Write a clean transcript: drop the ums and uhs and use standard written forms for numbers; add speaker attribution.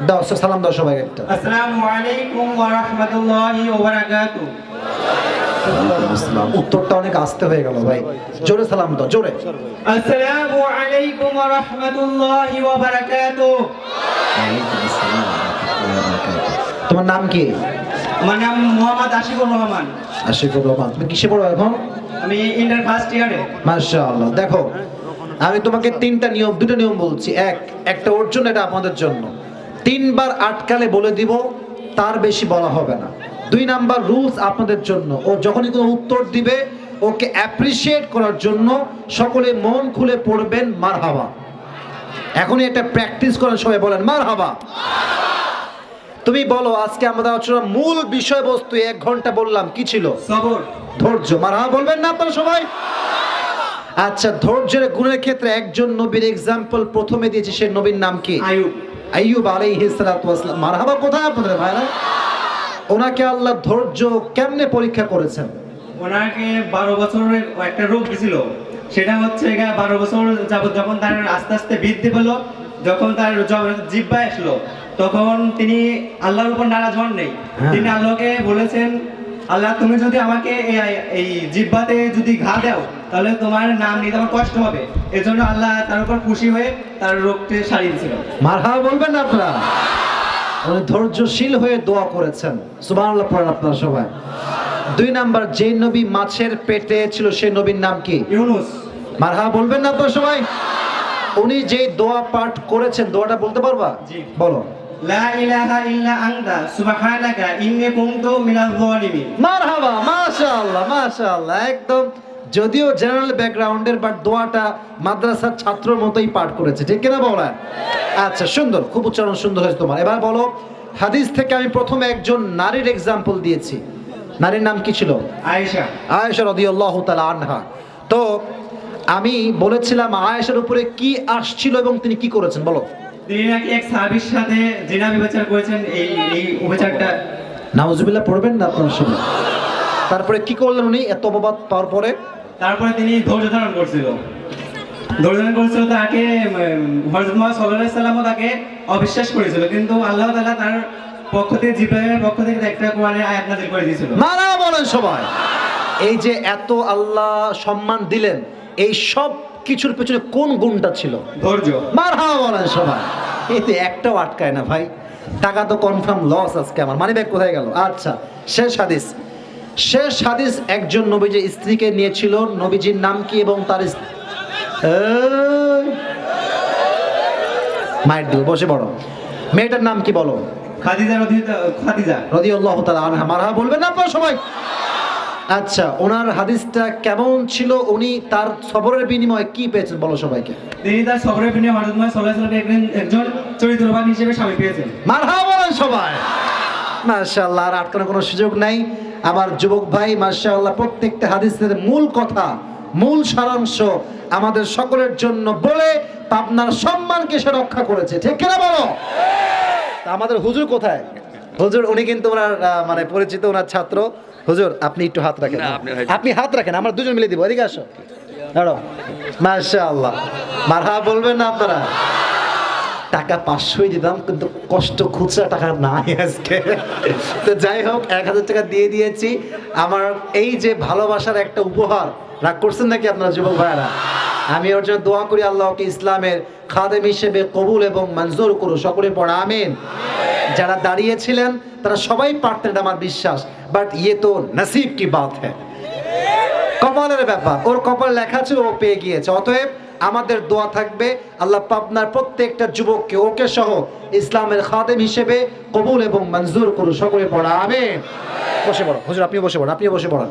Speaker 1: দাও সালাম দাও সবাই একটা।
Speaker 2: আসসালামু আলাইকুম ওয়া রাহমাতুল্লাহি ওয়া বারাকাতুহু।
Speaker 1: উত্তরটা অনেক আস্তে হয়ে গেল ভাই, জোরে সালাম দাও, জোরে।
Speaker 2: আসসালামু আলাইকুম ওয়া রাহমাতুল্লাহি ওয়া বারাকাতুহু।
Speaker 1: তোমার নাম কি?
Speaker 2: আমার নাম মোহাম্মদ আশিকুর রহমান।
Speaker 1: আশিকুর রহমান। তুমি কিসে পড়ো এখন?
Speaker 2: আমি ইন্টার ফার্স্ট ইয়ারে।
Speaker 1: মাশাআল্লাহ। দেখো আমি তোমাকে দুটো নিয়ম বলছি। একটা ওর জন্য, এটা আপনাদের জন্য। 3 বার আটকালে বলে দিব, তার বেশি বলা হবে না। 2 নাম্বার রুলস আপনাদের জন্য, ও যখনই কোনো উত্তর দিবে ওকে অ্যাপ্রিশিয়েট করার জন্য সকলে মন খুলে পড়বেন মারহাবা। এখনই একটা প্র্যাকটিস করেন, সবাই বলেন মারহাবা। তুমি বলো আজকে আমাদের আলোচনার মূল বিষয়বস্তু 1 ঘন্টা বললাম কি ছিল?
Speaker 2: সবর,
Speaker 1: ধৈর্য। মারহাবা বলবেন না আপনারা সবাই? আচ্ছা, ধৈর্যের গুণের ক্ষেত্রে একজন নবীর এক্সাম্পল প্রথমে দিয়েছে, সে নবীর নাম কি? আইয়ুব আলাইহিস সালাতু ওয়াস সালাম। মারহাবা কোথায় আপনাদের ভাইরা? ওনাকে আল্লাহ ধৈর্য কেমনে পরীক্ষা করেছেন?
Speaker 2: ওনাকে 12 বছরের একটা রোগ দিছিল। সেটা হচ্ছে 12 বছর যাবত যখন তার আস্তে আস্তে বৃদ্ধি পেলো, যখন তার জিহ্বায় আসলো, তখন তিনি আল্লাহর উপর নারাজ হন নেই। তিনি আল্লাহকে বলেছেন, আল্লাহ তুমি যদি আমাকে এই জিহ্বাতে যদি ঘা দাও, তাহলে তোমার নাম নিতে আমার কষ্ট হবে। এজন্য আল্লাহ তার উপর খুশি হয়ে তার রোগটি সারিয়ে দিয়েছিল।
Speaker 1: মারহাবা বলবেন না আপনারা? উনি ধৈর্যশীল হয়ে দোয়া করেছেন। সুবহানাল্লাহ পড়েন আপনারা সবাই। 2 নাম্বার, যে নবী মাছের পেটে ছিল সে নবীর নাম কি?
Speaker 2: ইউনুস।
Speaker 1: মারহাবা বলবেন না আপনারা সবাই? উনি যে দোয়া পাঠ করেছেন, দোয়াটা বলতে পারবা?
Speaker 2: জি।
Speaker 1: বলো।
Speaker 2: লা ইলাহা ইল্লা আনতা সুবহানাকা ইন্নী কুনতু মিনাজ জালিমিন।
Speaker 1: মারহাবা, মাশাআল্লাহ মাশাআল্লাহ। একদম, যদিও জেনারেল ব্যাকগ্রাউন্ডের, বাট দোয়াটা মাদ্রাসার ছাত্রর মতোই পাঠ করেছে, ঠিক কিনা বলা? আচ্ছা, সুন্দর, খুব উচ্চারণ সুন্দর হয়েছে তোমার। এবার বলো, হাদিস থেকে আমি প্রথমে একজন নারীর এক্সাম্পল দিয়েছি। নারীর নাম কি ছিল?
Speaker 2: আয়েশা।
Speaker 1: আয়েশা রাদিয়াল্লাহু তাআলা আনহা। তো আমি বলেছিলাম আয়েশার উপরে কি আসছিল এবং তিনি কি করেছেন, বলো।
Speaker 2: তিনি নাকি এক সাহাবীর সাথে জিনা ব্যভিচার করেছেন। এই ব্যভিচারটা,
Speaker 1: নাউজুবিল্লাহ পড়বেন না আপনার সামনে। তারপরে কি করলেন উনি এত অপবাদ পাওয়ার পরে?
Speaker 2: তারপরে তিনি ধৈর্য ধারণ করছিল। তাকে হযরত মুহাম্মদ সাল্লাল্লাহু আলাইহি ওয়াসাল্লামও তাকে অবিশ্বাস করেছিল, কিন্তু আল্লাহ তাআলা তার পক্ষ থেকে, জিবরাইলের পক্ষ থেকে একটা কোরআনের আয়াত নাযিল করে দিয়েছিল।
Speaker 1: মারহাবা বলেন সবাই। এই যে এত আল্লাহ সম্মান দিলেন, এই সব কিছুর পেছনে কোন গুণটা ছিল?
Speaker 2: ধৈর্য।
Speaker 1: মারহাবা বলেন সবাই। এতে একটাও আটকায় না ভাই। টাকা তো কনফার্ম লস আজকে আমার। মানি ব্যাগ কোথায় গেল? আচ্ছা, শেষ হাদিস একজন নবী যে স্ত্রীকে নিয়েছিল, নবীজির নাম কি এবং তার মায়ের দিকে বসে পড়ো। মেয়েটার নাম কি বলো?
Speaker 2: খাদিজা
Speaker 1: রাদিয়াল্লাহু তাআলা আনহা। মারহাবা বলবেন না আপনারা সবাই? আচ্ছা, ওনার হাদিসটা কেমন ছিল? উনি তার সবরের বিনিময়ে কি পেয়েছেন বলো সবাইকে।
Speaker 2: তিনি তার সবরের বিনিময়ে হযরত মুহাম্মদ সাল্লাল্লাহু আলাইহি ওয়াসাল্লামকে একজন চরিত্রবান হিসেবে স্বামী পেয়েছেন।
Speaker 1: মারহাবা বলেন সবাই। মাশাআল্লাহ, আর আটকানোর কোনো সুযোগ নাই আমার যুবক ভাই। মাশাআল্লাহ, প্রত্যেকটা হাদিসের মূল কথা, মূল সারাংশ আমাদের সকলের জন্য বলে পাবনার সম্মানকে সে রক্ষা করেছে, ঠিক কিনা বলো? আমাদের হুজুর কোথায়? হুজুর উনি কিন্তু ওনার মানে পরিচিত, ওনার ছাত্র। হুজুর আপনি একটু হাত রাখেন। আপনি হাত রাখেন, আমরা দুজন মিলে দিব। এদিকে আসো। দাঁড়াও। মাশাআল্লাহ, মারহাবা বলবেন না আপনারা? টাকা 500ই দিতাম, কিন্তু কষ্ট খুচরা টাকা নাই আজকে। তো যাই হোক, 1000 টাকা দিয়ে দিয়েছি। আমার এই যে ভালোবাসার একটা উপহার, রাগ করছেন নাকি আপনারা যুবক ভাইরা? আমি ওর জন্য দোয়া করি, আল্লাহকে ইসলামের খাদেম হিসেবে কবুল এবং মঞ্জুর করুন। সকলে পড়া আমিন। যারা দাঁড়িয়েছিলেন তারা সবাই পারতেন, এটা আমার বিশ্বাস, বাট ইয়ে তো নসিব কি বাত হ্যায়, কপালের ব্যাপার। ওর কপাল লেখা ছিল, ও পেয়ে গিয়েছে। অতএব আমাদের দোয়া থাকবে আল্লাহ পাবনার প্রত্যেকটা যুবককে, ওকে সহ, ইসলামের খাদেম হিসেবে কবুল এবং মঞ্জুর করুন। সকলে পড়া আমিন। বসে পড়ো হুজুর, আপনিও বসে পড়ুন, আপনিও বসে পড়ুন।